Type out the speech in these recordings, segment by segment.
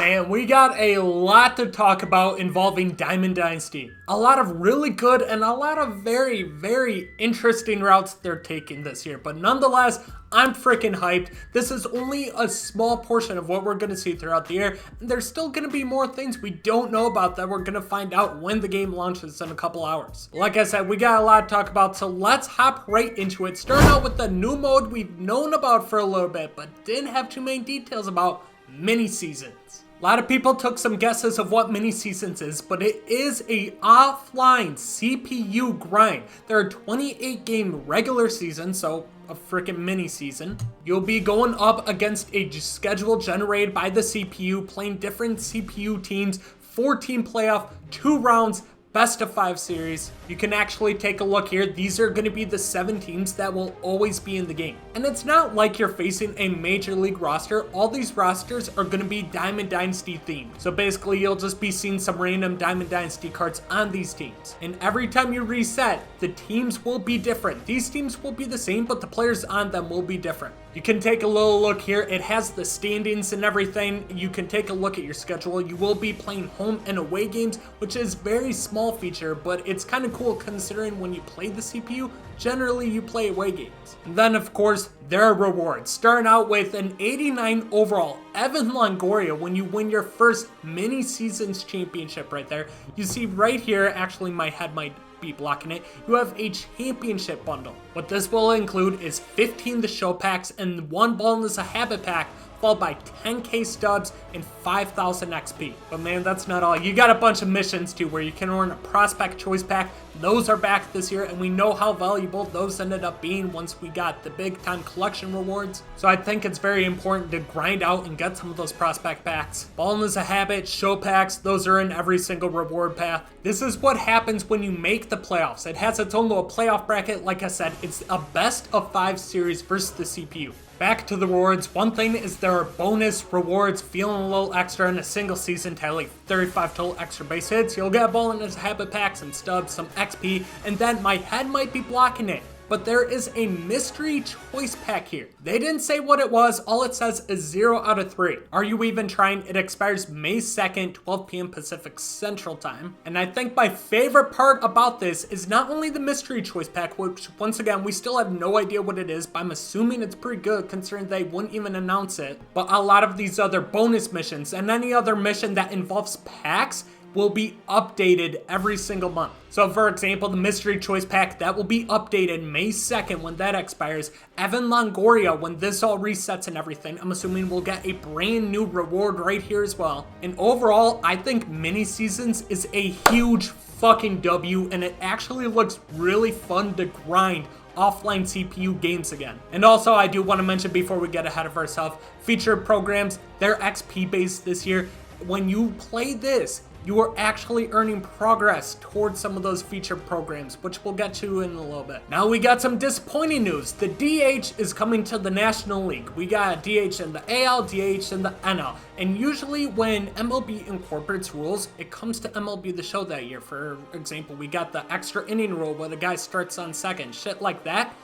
Man, we got a lot to talk about involving Diamond Dynasty. A lot of really good and a lot of very, very interesting routes they're taking this year. But nonetheless, I'm freaking hyped. This is only a small portion of what we're going to see throughout the year. And there's still going to be more things we don't know about that we're going to find out when the game launches in a couple hours. Like I said, we got a lot to talk about, so let's hop right into it. Starting out with the new mode we've known about for a little bit, but didn't have too many details about: mini seasons. A lot of people took some guesses of what mini seasons is, but it is a offline CPU grind. There are 28 game regular seasons, so a freaking mini season. You'll be going up against a schedule generated by the CPU, playing different CPU teams, 4-team playoff, 2 rounds, best of 5 series. You can actually take a look here. These are going to be the 7 teams that will always be in the game. And it's not like you're facing a major league roster. All these rosters are going to be Diamond Dynasty themed. So basically you'll just be seeing some random Diamond Dynasty cards on these teams. And every time you reset, the teams will be different. These teams will be the same, but the players on them will be different. You can take a little look here. It has the standings and everything. You can take a look at your schedule. You will be playing home and away games, which is very small feature, but it's kind of cool considering when you play the CPU, generally you play away games. And then of course, there are rewards. Starting out with an 89 overall Evan Longoria when you win your first mini seasons championship right there. You see right here, actually my head might be blocking it, you have a championship bundle. What this will include is 15 The Show packs and 1 Ball is a Habit pack, followed by 10k stubs and 5,000 XP. But man, that's not all. You got a bunch of missions too, where you can earn a prospect choice pack. Those are back this year, and we know how valuable those ended up being once we got the big time collection rewards. So I think it's very important to grind out and get some of those prospect packs. Ballin' is a Habit, show packs, those are in every single reward path. This is what happens when you make the playoffs. It has its own little playoff bracket. Like I said, it's a best of 5 series versus the CPU. Back to the rewards. One thing is there are bonus rewards, feeling a little extra in a single season, tally 35 total extra base hits. You'll get Ballin' as Habit packs and stubs, some XP, and then my head might be blocking it, but there is a mystery choice pack here. They didn't say what it was. All it says is 0 out of 3. Are you even trying? It expires May 2nd, 12 p.m. Pacific Central Time. And I think my favorite part about this is not only the mystery choice pack, which once again, we still have no idea what it is, but I'm assuming it's pretty good considering they wouldn't even announce it, but a lot of these other bonus missions and any other mission that involves packs will be updated every single month. So for example, the mystery choice pack, that will be updated May 2nd when that expires. Evan Longoria, when this all resets and everything, I'm assuming we'll get a brand new reward right here as well. And overall, I think mini seasons is a huge fucking W, and it actually looks really fun to grind offline CPU games again. And also, I do want to mention before we get ahead of ourselves, featured programs, they're XP based this year. When you play this, you are actually earning progress towards some of those featured programs, which we'll get to in a little bit. Now we got some disappointing news. The DH is coming to the National League. We got DH in the AL, DH in the NL. And usually when MLB incorporates rules, it comes to MLB The Show that year. For example, we got the extra inning rule where the guy starts on second, shit like that.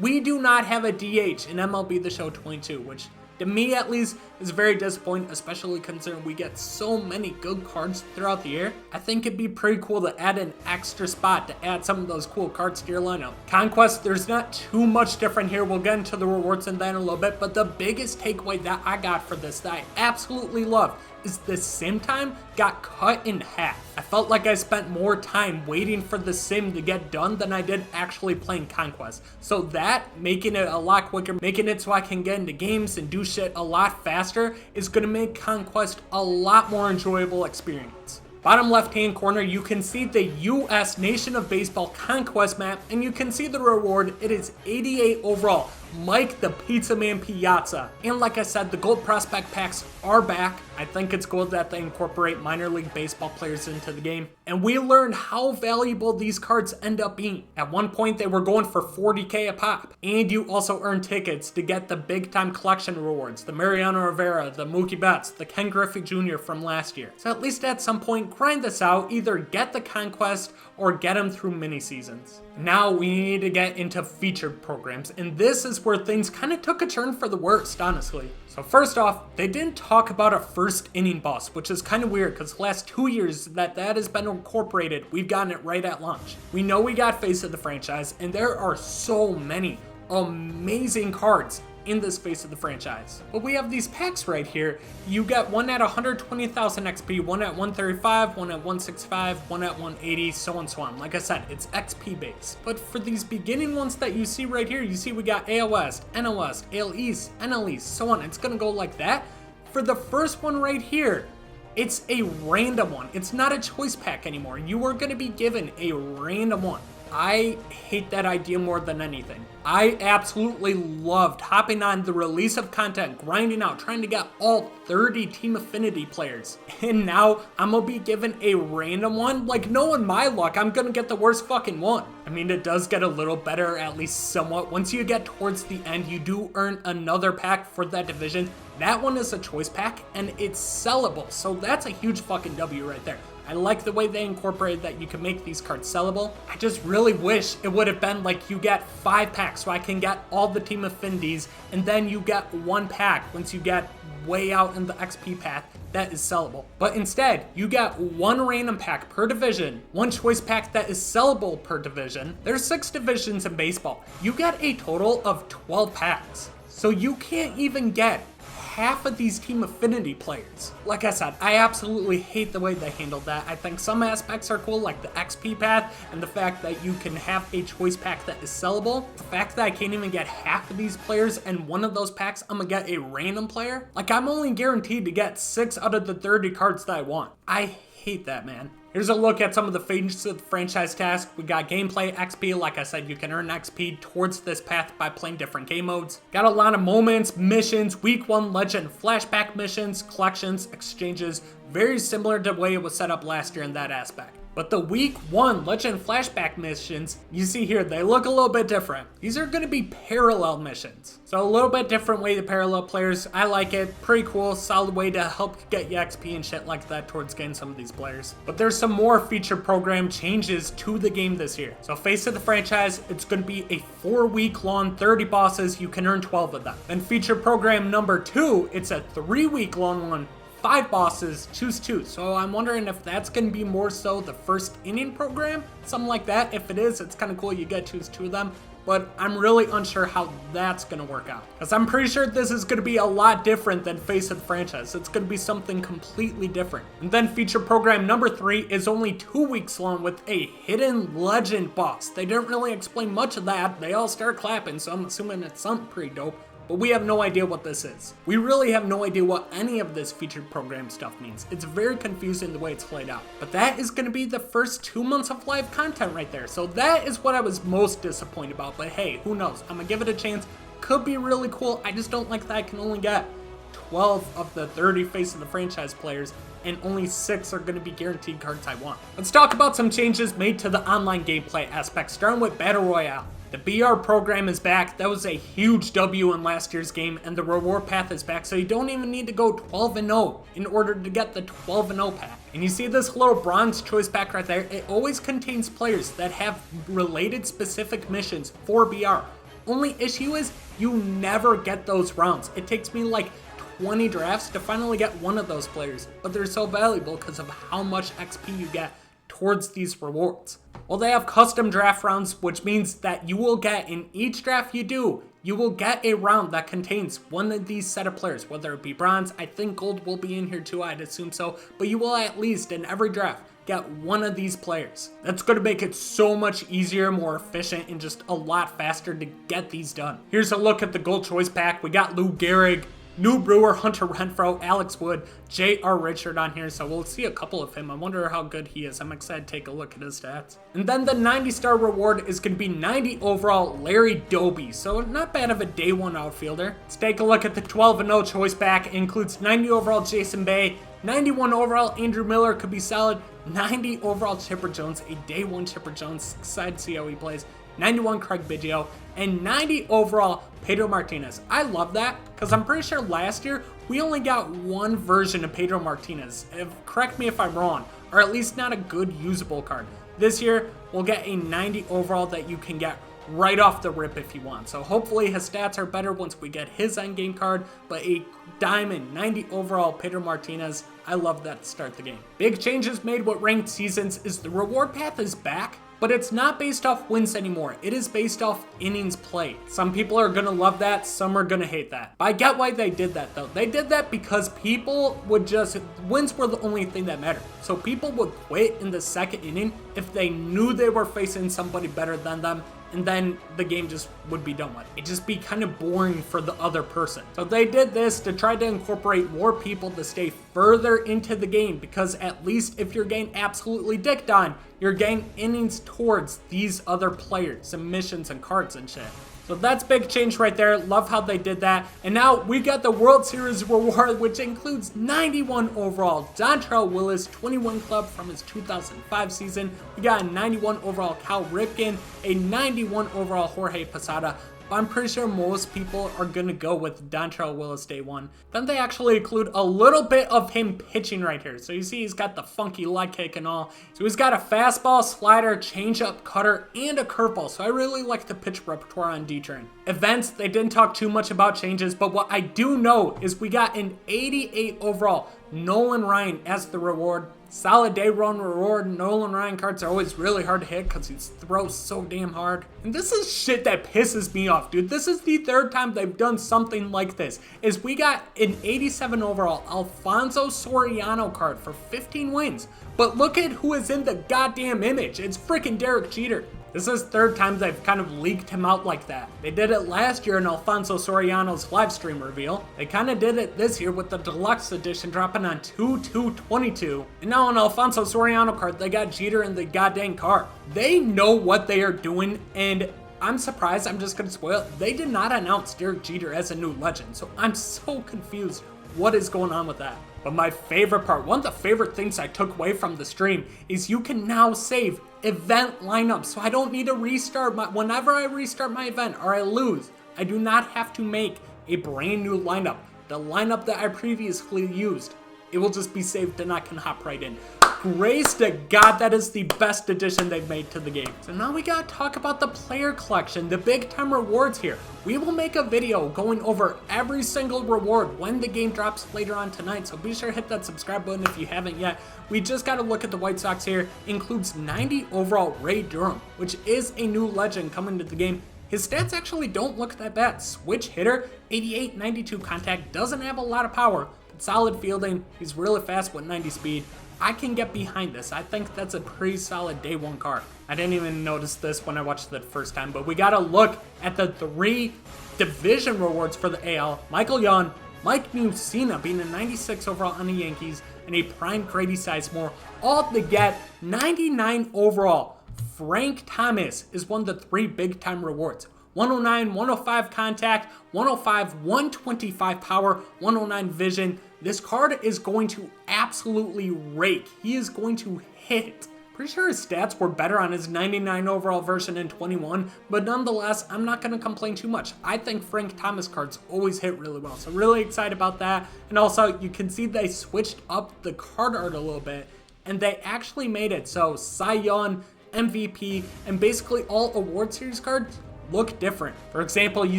We do not have a DH in MLB The Show 22, which to me at least is very disappointing, especially considering we get so many good cards throughout the year. I think it'd be pretty cool to add an extra spot to add some of those cool cards to your lineup. Conquest, there's not too much different here. We'll get into the rewards in that in a little bit, but the biggest takeaway that I got for this that I absolutely love is the sim time got cut in half. I felt like I spent more time waiting for the sim to get done than I did actually playing Conquest. So that, making it a lot quicker, making it so I can get into games and do shit a lot faster, is gonna make Conquest a lot more enjoyable experience. Bottom left hand corner, you can see the US Nation of Baseball Conquest map, and you can see the reward. It is 88 overall. Mike the Pizza Man Piazza. And like I said, the gold prospect packs are back. I think it's cool that they incorporate minor league baseball players into the game. And we learned how valuable these cards end up being. At one point, they were going for 40k a pop. And you also earn tickets to get the big time collection rewards, the Mariano Rivera, the Mookie Betts, the Ken Griffey Jr. from last year. So at least at some point, grind this out, either get the Conquest or get them through mini seasons. Now we need to get into featured programs, and this is is where things kind of took a turn for the worst, honestly. So first off, they didn't talk about a first inning boss, which is kind of weird because the last 2 years that has been incorporated, we've gotten it right at launch. We know we got face of the franchise, and there are so many amazing cards in this face of the franchise. But we have these packs right here. You get one at 120,000 XP, one at 135, one at 165, one at 180, so on and so on. Like I said, it's XP based. But for these beginning ones that you see right here, you see we got AL West, NL West, AL East, NL East, so on. It's gonna go like that. For the first one right here, it's a random one. It's not a choice pack anymore. You are gonna be given a random one. I hate that idea more than anything. I absolutely loved hopping on the release of content, grinding out, trying to get all 30 Team Affinity players. And now I'm gonna be given a random one? Like, knowing my luck, I'm gonna get the worst fucking one. I mean, it does get a little better, at least somewhat. Once you get towards the end, you do earn another pack for that division. That one is a choice pack, and it's sellable. So that's a huge fucking W right there. I like the way they incorporated that you can make these cards sellable. I just really wish it would have been like you get 5 packs so I can get all the Team Affinities, and then you get 1 pack once you get way out in the XP path that is sellable. But instead, you get 1 random pack per division, 1 choice pack that is sellable per division. There's 6 divisions in baseball. You get a total of 12 packs. So you can't even get half of these Team Affinity players. Like I said, I absolutely hate the way they handled that. I think some aspects are cool, like the XP path and the fact that you can have a choice pack that is sellable. The fact that I can't even get half of these players and one of those packs I'm gonna get a random player. Like, I'm only guaranteed to get 6 out of the 30 cards that I want. I hate that, man. Here's a look at some of the face of the franchise tasks. We got gameplay XP. Like I said, you can earn XP towards this path by playing different game modes. Got a lot of moments, missions, week 1 legend flashback missions, collections, exchanges. Very similar to the way it was set up last year in that aspect. But the week 1 legend flashback missions, you see here, they look a little bit different. These are going to be parallel missions. So a little bit different way to parallel players. I like it. Pretty cool. Solid way to help get you XP and shit like that towards getting some of these players. But there's some more feature program changes to the game this year. So face of the franchise, it's going to be a 4-week long 30 bosses. You can earn 12 of them. Then feature program number 2, it's a 3-week long one. 5 bosses, choose 2. So I'm wondering if that's going to be more so the first inning program, something like that. If it is, it's kind of cool you get to choose 2 of them. But I'm really unsure how that's going to work out. Because I'm pretty sure this is going to be a lot different than Face of the Franchise. It's going to be something completely different. And then feature program number 3 is only 2 weeks long with a hidden legend boss. They didn't really explain much of that. They all start clapping, so I'm assuming it's something pretty dope. But we have no idea what this is. We really have no idea what any of this featured program stuff means. It's very confusing the way it's played out. But that is going to be the first 2 months of live content right there. So that is what I was most disappointed about. But hey, who knows? I'm going to give it a chance. Could be really cool. I just don't like that I can only get 12 of the 30 face of the franchise players, and only 6 are going to be guaranteed cards I want. Let's talk about some changes made to the online gameplay aspect, starting with Battle Royale. The BR program is back. That was a huge W in last year's game, and the reward path is back, so you don't even need to go 12-0 in order to get the 12-0 pack. And you see this little bronze choice pack right there? It always contains players that have related specific missions for BR. Only issue is you never get those rounds. It takes me like 20 drafts to finally get one of those players, but they're so valuable because of how much XP you get towards these rewards. Well, they have custom draft rounds, which means that you will get, in each draft you do, you will get a round that contains one of these set of players, whether it be bronze. I think gold will be in here too, I'd assume so, but you will at least in every draft get one of these players. That's going to make it so much easier, more efficient, and just a lot faster to get these done. Here's a look at the gold choice pack. We got Lou Gehrig, New Brewer, Hunter Renfroe, Alex Wood, J.R. Richard on here, so we'll see a couple of him. I wonder how good he is. I'm excited to take a look at his stats. And then the 90-star reward is going to be 90 overall Larry Doby, so not bad of a day 1 outfielder. Let's take a look at the 12-0 choice pack. It includes 90 overall Jason Bay, 91 overall Andrew Miller, could be solid, 90 overall Chipper Jones, a day 1 Chipper Jones, excited to see how he plays, 91 Craig Biggio, and 90 overall Pedro Martinez. I love that because I'm pretty sure last year we only got one version of Pedro Martinez. Correct me if I'm wrong, or at least not a good usable card. This year we'll get a 90 overall that you can get right off the rip if you want. So hopefully his stats are better once we get his endgame card, but a diamond 90 overall Pedro Martinez, I love that to start the game. Big changes made with ranked seasons is the reward path is back, but it's not based off wins anymore. It is based off innings played. Some people are gonna love that, some are gonna hate that. But I get why they did that though. They did that because people would just, wins were the only thing that mattered. So people would quit in the second inning if they knew they were facing somebody better than them, and then the game just would be done with. It'd just be kind of boring for the other person. So they did this to try to incorporate more people to stay further into the game, because at least if you're getting absolutely dicked on, you're getting innings towards these other players, submissions and cards and shit. So that's big change right there. Love how they did that. And now we got the World Series reward, which includes 91 overall Dontrelle Willis, 21 club from his 2005 season. We got a 91 overall Cal Ripken, a 91 overall Jorge Posada. But I'm pretty sure most people are going to go with Dontrelle Willis day one. Then they actually include a little bit of him pitching right here. So you see he's got the funky leg kick and all. So he's got a fastball, slider, changeup, cutter, and a curveball. So I really like the pitch repertoire on D-Train. Events, they didn't talk too much about changes, but what I do know is we got an 88 overall Nolan Ryan as the reward. Solid day run reward. Nolan Ryan cards are always really hard to hit because he throws so damn hard. And this is shit that pisses me off, dude. This is the third time they've done something like this. Is we got an 87 overall Alfonso Soriano card for 15 wins. But look at who is in the goddamn image. It's freaking Derek Jeter. This is third time they've kind of leaked him out like that. They did it last year in Alfonso Soriano's live stream reveal. They kind of did it this year with the deluxe edition dropping on 2/2/22. And now on Alfonso Soriano card, they got Jeter in the goddamn card. They know what they are doing, and I'm surprised, I'm just gonna spoil it. They did not announce Derek Jeter as a new legend, so I'm so confused what is going on with that. But my favorite part, one of the favorite things I took away from the stream is you can now save event lineups. So I don't need to restart whenever I restart my event or I lose, I do not have to make a brand new lineup. The lineup that I previously used, it will just be saved and I can hop right in. Grace to God, that is the best addition they've made to the game. So now we gotta talk about the player collection, the big time rewards here. We will make a video going over every single reward when the game drops later on tonight, so be sure to hit that subscribe button if you haven't yet. We just gotta look at the White Sox here. Includes 90 overall Ray Durham, which is a new legend coming to the game. His stats actually don't look that bad. Switch hitter, 88, 92 contact, doesn't have a lot of power, but solid fielding. He's really fast with 90 speed. I can get behind this. I think that's a pretty solid day one card. I didn't even notice this when I watched it the first time, but we gotta look at the 3 division rewards for the AL. Michael Young, Mike Mussina being a 96 overall on the Yankees, and a prime Grady Sizemore, all to get 99 overall. Frank Thomas is one of the 3 big time rewards. 109, 105 contact, 105, 125 power, 109 vision. This card is going to absolutely rake. He is going to hit. Pretty sure his stats were better on his 99 overall version in 21, but nonetheless, I'm not going to complain too much. I think Frank Thomas cards always hit really well, so really excited about that. And also, you can see they switched up the card art a little bit, and they actually made it so Cy Young, MVP, and basically all award series cards look different. For example, you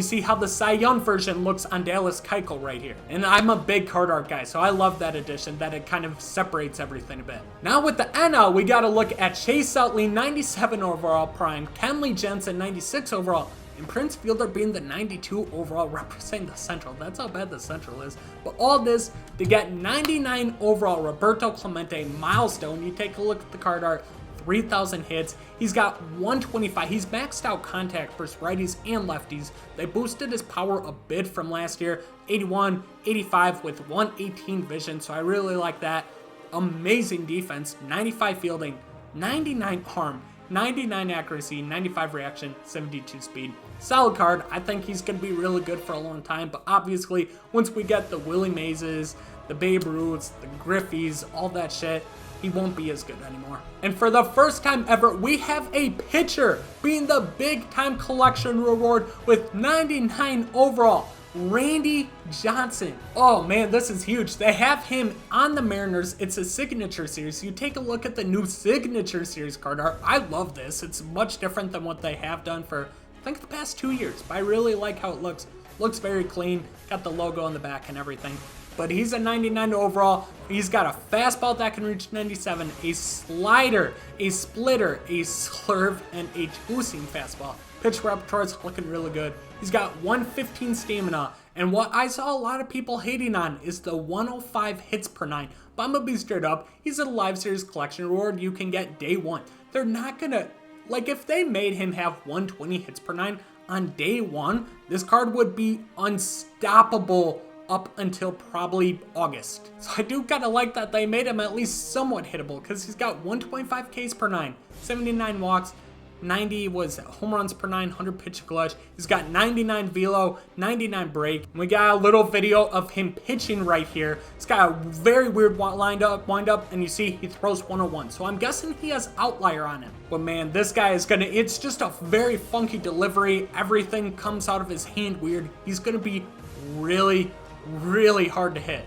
see how the Cy Young version looks on Dallas Keuchel right here. And I'm a big card art guy, so I love that addition, that it kind of separates everything a bit. Now with the NL, we gotta look at Chase Utley, 97 overall prime, Kenley Jensen, 96 overall, and Prince Fielder being the 92 overall representing the Central. That's how bad the Central is. But all this to get 99 overall Roberto Clemente milestone. You take a look at the card art, 3,000 hits. He's got 125. He's maxed out contact versus righties and lefties. They boosted his power a bit from last year. 81, 85 with 118 vision. So I really like that. Amazing defense. 95 fielding, 99 arm, 99 accuracy, 95 reaction, 72 speed. Solid card. I think he's going to be really good for a long time. But obviously, once we get the Willie Mazes, the Babe Ruths, the Griffeys, all that shit, he won't be as good anymore. And for the first time ever, we have a pitcher being the big time collection reward with 99 overall. Randy Johnson. Oh man, this is huge. They have him on the Mariners. It's a signature series. You take a look at the new signature series card art. I love this. It's much different than what they have done for think the past 2 years, but I really like how it looks. Looks very clean, got the logo on the back and everything. But he's a 99 overall. He's got a fastball that can reach 97, a slider, a splitter, a slurve, and a two-seam fastball. Pitch repertoire is looking really good. He's got 115 stamina, and what I saw a lot of people hating on is the 105 hits per 9. But I'm gonna be straight up, he's a live series collection reward you can get day one. They're not gonna, like if they made him have 120 hits per 9 on day one, this card would be unstoppable up until probably August. So I do kind of like that they made him at least somewhat hittable because he's got 125 Ks per 9, 79 walks, 90 was home runs per 9, 100 pitch clutch. He's got 99 velo, 99 break. And we got a little video of him pitching right here. He's got a very weird wind up, and you see he throws 101. So I'm guessing he has outlier on him. But man, this guy is gonna, it's just a very funky delivery. Everything comes out of his hand weird. He's gonna be really hard to hit.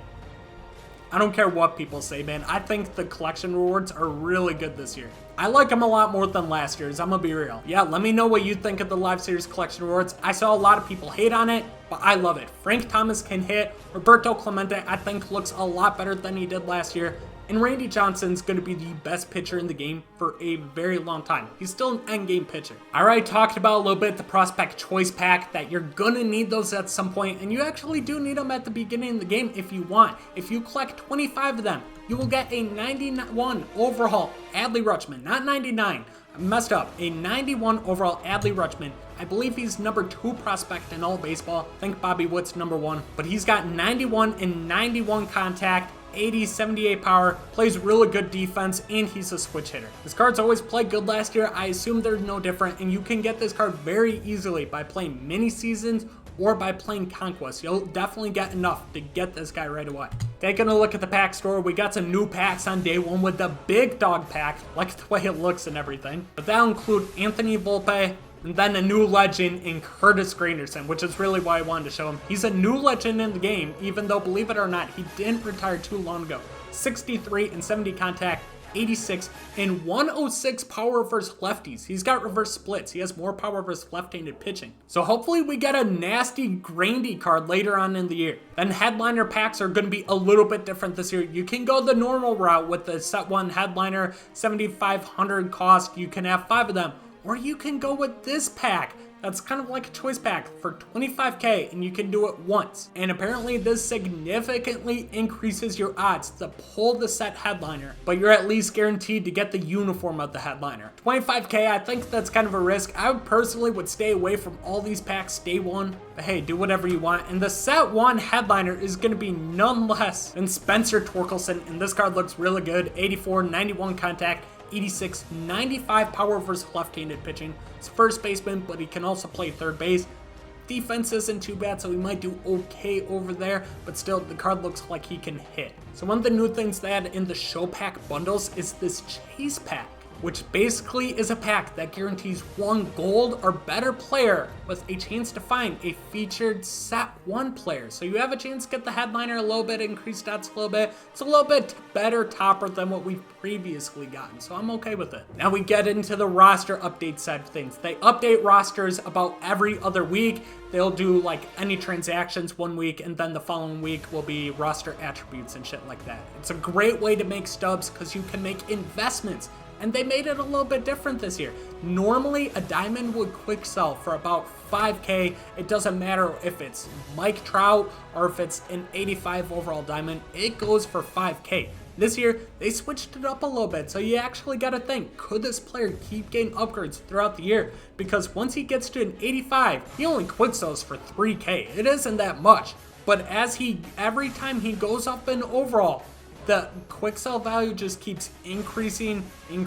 I don't care what people say, man. I think the collection rewards are really good this year. I like them a lot more than last year's, I'm gonna be real. Yeah, let me know what you think of the live series collection rewards. I saw a lot of people hate on it, but I love it. Frank Thomas can hit. Roberto Clemente, I think, looks a lot better than he did last year. And Randy Johnson's going to be the best pitcher in the game for a very long time. He's still an endgame pitcher. I already talked about a little bit the prospect choice pack, that you're going to need those at some point, and you actually do need them at the beginning of the game if you want. If you collect 25 of them, you will get a 91 overall Adley Rutschman, not 99. I messed up. A 91 overall Adley Rutschman. I believe he's number 2 prospect in all baseball. I think Bobby Witt's number 1. But he's got 91 and 91 contact, 80, 78 power, plays really good defense, and he's a switch hitter. This card's always played good last year. I assume they're no different, and you can get this card very easily by playing mini seasons or by playing Conquest. You'll definitely get enough to get this guy right away. Taking a look at the pack store, we got some new packs on day one with the big dog pack. Like the way it looks and everything. But that'll include Anthony Volpe, and then a new legend in Curtis Granderson, which is really why I wanted to show him. He's a new legend in the game, even though, believe it or not, he didn't retire too long ago. 63 and 70 contact, 86 and 106 power versus lefties. He's got reverse splits. He has more power versus left-handed pitching. So hopefully we get a nasty Grandy card later on in the year. Then headliner packs are going to be a little bit different this year. You can go the normal route with the set 1 headliner, 7,500 cost. You can have 5 of them. Or you can go with this pack. That's kind of like a choice pack for 25k, and you can do it once. And apparently this significantly increases your odds to pull the set headliner, but you're at least guaranteed to get the uniform of the headliner. 25k, I think that's kind of a risk. I personally would stay away from all these packs day one, but hey, do whatever you want. And the set 1 headliner is going to be none less than Spencer Torkelson, and this card looks really good. 84, 91 contact, 86, 95 power versus left-handed pitching. He's first baseman, but he can also play third base. Defense isn't too bad, so he might do okay over there, but still, the card looks like he can hit. So one of the new things they had in the show pack bundles is this chase pack, which basically is a pack that guarantees 1 gold or better player with a chance to find a featured set 1 player. So you have a chance to get the headliner a little bit, increase stats a little bit. It's a little bit better topper than what we've previously gotten, so I'm okay with it. Now we get into the roster update side of things. They update rosters about every other week. They'll do like any transactions one week, and then the following week will be roster attributes and shit like that. It's a great way to make stubs because you can make investments. And they made it a little bit different this year. Normally, a diamond would quick sell for about 5k. It doesn't matter if it's Mike Trout or if it's an 85 overall diamond. It goes for 5k. This year, they switched it up a little bit, so you actually got to think, could this player keep getting upgrades throughout the year? Because once he gets to an 85, he only quick sells for 3k. It isn't that much. But every time he goes up in overall, the quick sell value just keeps increasing. Here's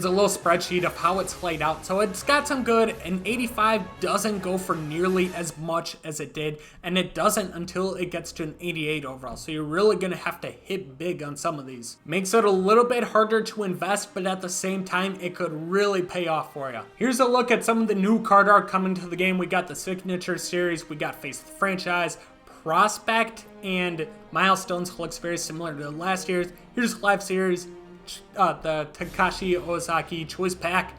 a little spreadsheet of how it's laid out. So it's got some good, and 85 doesn't go for nearly as much as it did, and it doesn't until it gets to an 88 overall. So you're really gonna have to hit big on some of these. Makes it a little bit harder to invest, but at the same time, it could really pay off for you. Here's a look at some of the new card art coming to the game. We got the Signature Series, we got Face the Franchise, Prospect, and Milestones. Looks very similar to last year's. Here's Live Series, the Takashi Ozaki Choice Pack.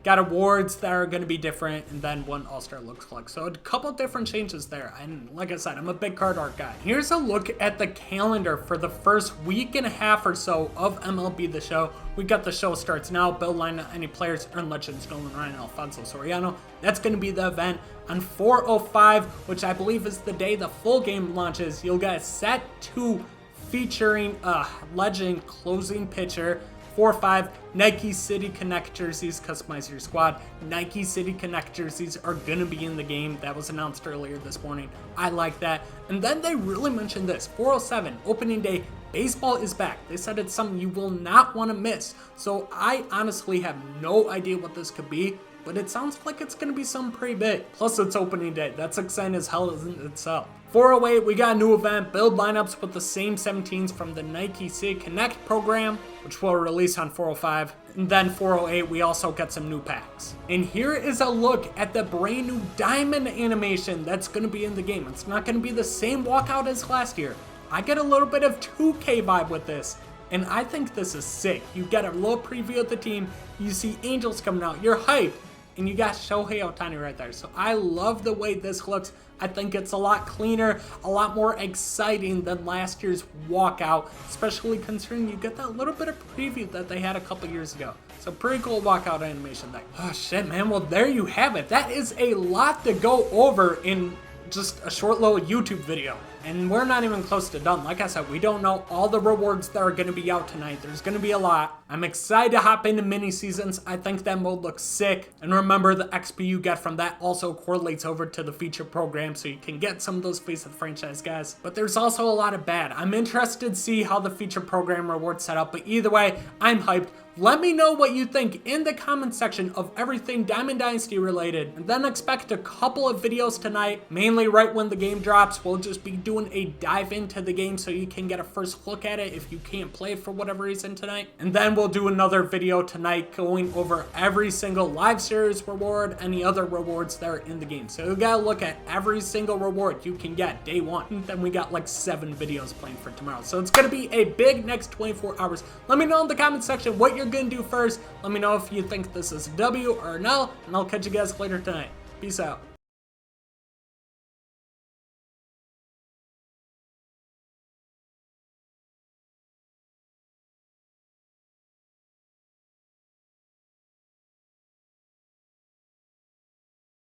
Got awards that are going to be different, and then one All-Star looks collect. So a couple different changes there. And like I said, I'm a big card art guy. Here's a look at the calendar for the first week and a half or so of MLB The Show. We got The Show Starts Now, build line any players, earn legends, Nolan Ryan, Alfonso Soriano. That's going to be the event. On 4/05, which I believe is the day the full game launches, you'll get set 2 featuring a legend closing pitcher. 4/5, Nike City Connect jerseys, customize your squad. Nike City Connect jerseys are gonna be in the game. That was announced earlier this morning. I like that. And then they really mentioned this, 4/07, opening day, baseball is back. They said it's something you will not want to miss. So I honestly have no idea what this could be, but it sounds like it's going to be something pretty big. Plus it's opening day. That's exciting as hell in itself. 4/08, we got a new event, build lineups with the same 17s from the Nike City Connect program, which will release on 4/05. And then 4/08, we also get some new packs. And here is a look at the brand new Diamond animation that's going to be in the game. It's not going to be the same walkout as last year. I get a little bit of 2K vibe with this, and I think this is sick. You get a little preview of the team, you see Angels coming out, you're hyped, and you got Shohei Ohtani right there. So I love the way this looks. I think it's a lot cleaner, a lot more exciting than last year's walkout, especially considering you get that little bit of preview that they had a couple years ago. So pretty cool walkout animation there. Oh shit, man. Well, there you have it. That is a lot to go over in just a short little YouTube video. And we're not even close to done. Like I said, we don't know all the rewards that are going to be out tonight. There's going to be a lot. I'm excited to hop into mini seasons. I think that mode looks sick. And remember, the XP you get from that also correlates over to the feature program, so you can get some of those Face of the Franchise guys. But there's also a lot of bad. I'm interested to see how the feature program rewards set up. But either way, I'm hyped. Let me know what you think in the comment section of everything Diamond Dynasty related. And then expect a couple of videos tonight, mainly right when the game drops. We'll just be doing a dive into the game so you can get a first look at it if you can't play it for whatever reason tonight. And then we'll do another video tonight going over every single live series reward, any other rewards that are in the game. So you gotta look at every single reward you can get day one. And then we got like 7 videos planned for tomorrow. So it's gonna be a big next 24 hours. Let me know in the comment section what you're gonna do first. Let me know if you think this is a W or an L, and I'll catch you guys later tonight. Peace out.